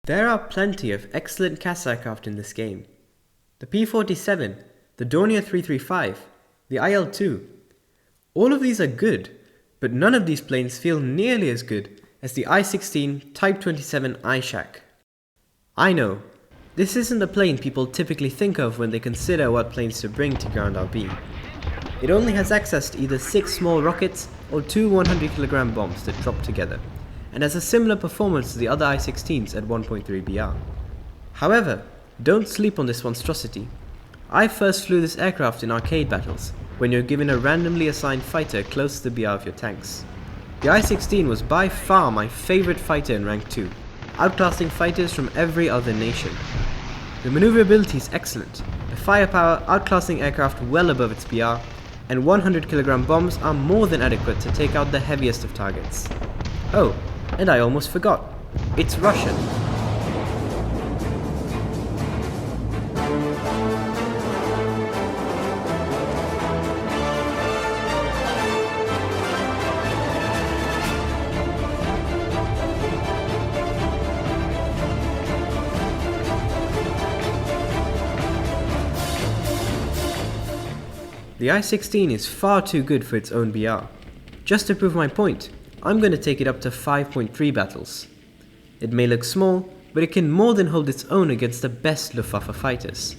There are plenty of excellent CAS aircraft in this game. The P-47, the Dornier 335, the IL-2. All of these are good, but none of these planes feel nearly as good as the I-16 Type 27 iShack. I know, this isn't the plane people typically think of when they consider what planes to bring to ground RB. It only has access to either 6 small rockets or 2 100kg bombs that drop together, and has a similar performance to the other I-16s at 1.3 BR. However, don't sleep on this monstrosity. I first flew this aircraft in arcade battles, when you're given a randomly assigned fighter close to the BR of your tanks. The I-16 was by far my favorite fighter in rank 2, outclassing fighters from every other nation. The maneuverability is excellent, the firepower outclassing aircraft well above its BR, and 100kg bombs are more than adequate to take out the heaviest of targets. Oh, and I almost forgot, it's Russian. The I-16 is far too good for its own BR. Just to prove my point, I'm going to take it up to 5.3 battles. It may look small, but it can more than hold its own against the best Luftwaffe fighters.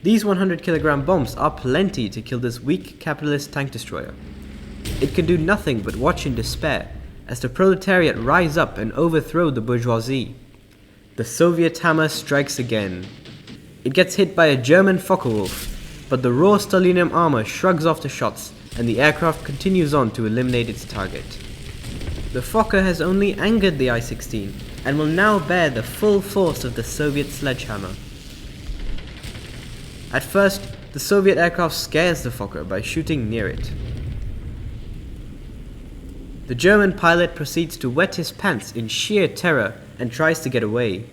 These 100kg bombs are plenty to kill this weak capitalist tank destroyer. It can do nothing but watch in despair as the proletariat rise up and overthrow the bourgeoisie. The Soviet hammer strikes again. It gets hit by a German Focke-Wulf, but the raw Stalinium armor shrugs off the shots and the aircraft continues on to eliminate its target. The Fokker has only angered the I-16 and will now bear the full force of the Soviet sledgehammer. At first, the Soviet aircraft scares the Fokker by shooting near it. The German pilot proceeds to wet his pants in sheer terror and tries to get away.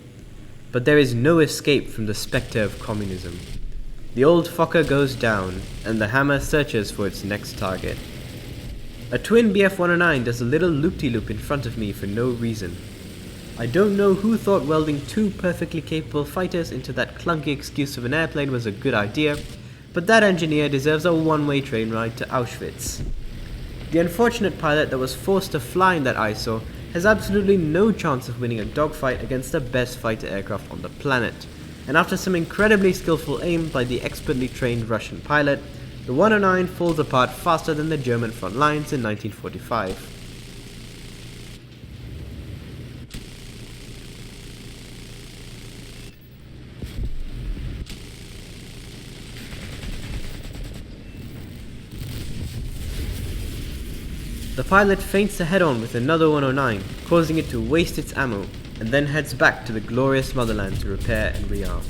But there is no escape from the spectre of communism. The old Fokker goes down, and the hammer searches for its next target. A twin Bf-109 does a little loop-de-loop in front of me for no reason. I don't know who thought welding 2 perfectly capable fighters into that clunky excuse of an airplane was a good idea, but that engineer deserves a one-way train ride to Auschwitz. The unfortunate pilot that was forced to fly in that eyesore has absolutely no chance of winning a dogfight against the best fighter aircraft on the planet. And after some incredibly skillful aim by the expertly trained Russian pilot, the 109 falls apart faster than the German front lines in 1945. The pilot feints a head-on with another 109, causing it to waste its ammo, and then heads back to the glorious motherland to repair and rearm.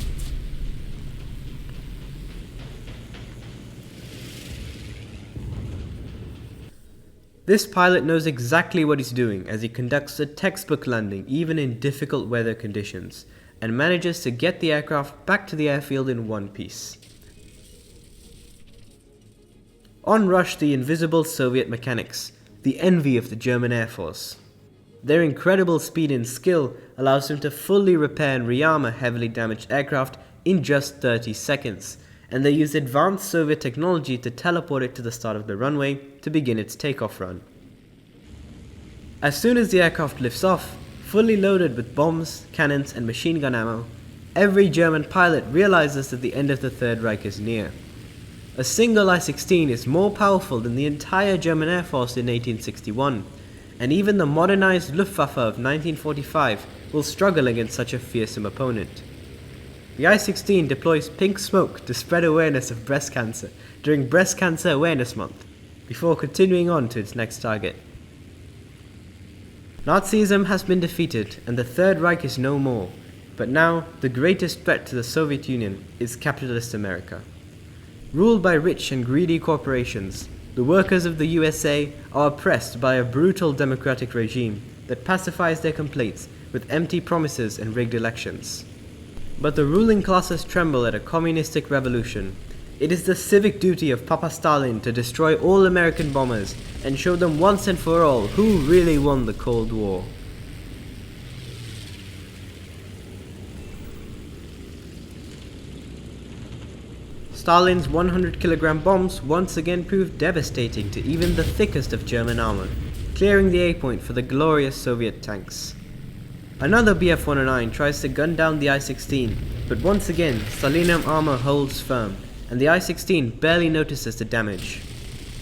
This pilot knows exactly what he's doing as he conducts a textbook landing even in difficult weather conditions, and manages to get the aircraft back to the airfield in one piece. On rush the invisible Soviet mechanics, the envy of the German Air Force. Their incredible speed and skill allows them to fully repair and rearm a heavily damaged aircraft in just 30 seconds, and they use advanced Soviet technology to teleport it to the start of the runway to begin its takeoff run. As soon as the aircraft lifts off, fully loaded with bombs, cannons and machine gun ammo, every German pilot realizes that the end of the Third Reich is near. A single I-16 is more powerful than the entire German Air Force in 1861, and even the modernized Luftwaffe of 1945 will struggle against such a fearsome opponent. The I-16 deploys pink smoke to spread awareness of breast cancer during Breast Cancer Awareness Month, before continuing on to its next target. Nazism has been defeated and the Third Reich is no more, but now the greatest threat to the Soviet Union is capitalist America. Ruled by rich and greedy corporations, the workers of the USA are oppressed by a brutal democratic regime that pacifies their complaints with empty promises and rigged elections. But the ruling classes tremble at a communistic revolution. It is the civic duty of Papa Stalin to destroy all American bombers and show them once and for all who really won the Cold War. Stalin's 100 kilogram bombs once again proved devastating to even the thickest of German armor, clearing the A point for the glorious Soviet tanks. Another Bf-109 tries to gun down the I-16, but once again Stalinum armor holds firm, and the I-16 barely notices the damage.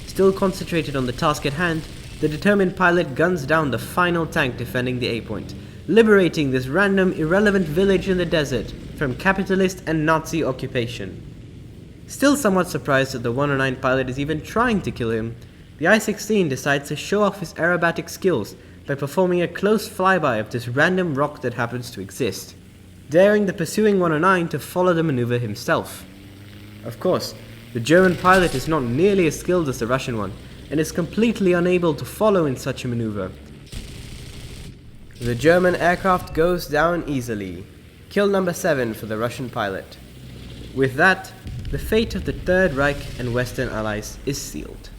Still concentrated on the task at hand, the determined pilot guns down the final tank defending the A point, liberating this random irrelevant village in the desert from capitalist and Nazi occupation. Still somewhat surprised that the 109 pilot is even trying to kill him, the I-16 decides to show off his aerobatic skills by performing a close flyby of this random rock that happens to exist, daring the pursuing 109 to follow the maneuver himself. Of course, the German pilot is not nearly as skilled as the Russian one, and is completely unable to follow in such a maneuver. The German aircraft goes down easily. Kill number 7 for the Russian pilot. With that, the fate of the Third Reich and Western Allies is sealed.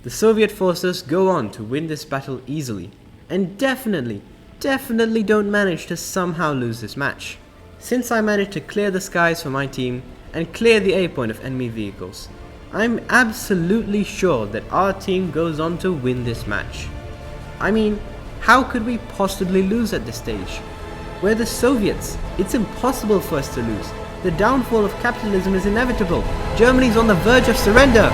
The Soviet forces go on to win this battle easily, and definitely don't manage to somehow lose this match. Since I managed to clear the skies for my team and clear the A point of enemy vehicles, I'm absolutely sure that our team goes on to win this match. I mean, how could we possibly lose at this stage? We're the Soviets. It's impossible for us to lose. The downfall of capitalism is inevitable. Germany's on the verge of surrender.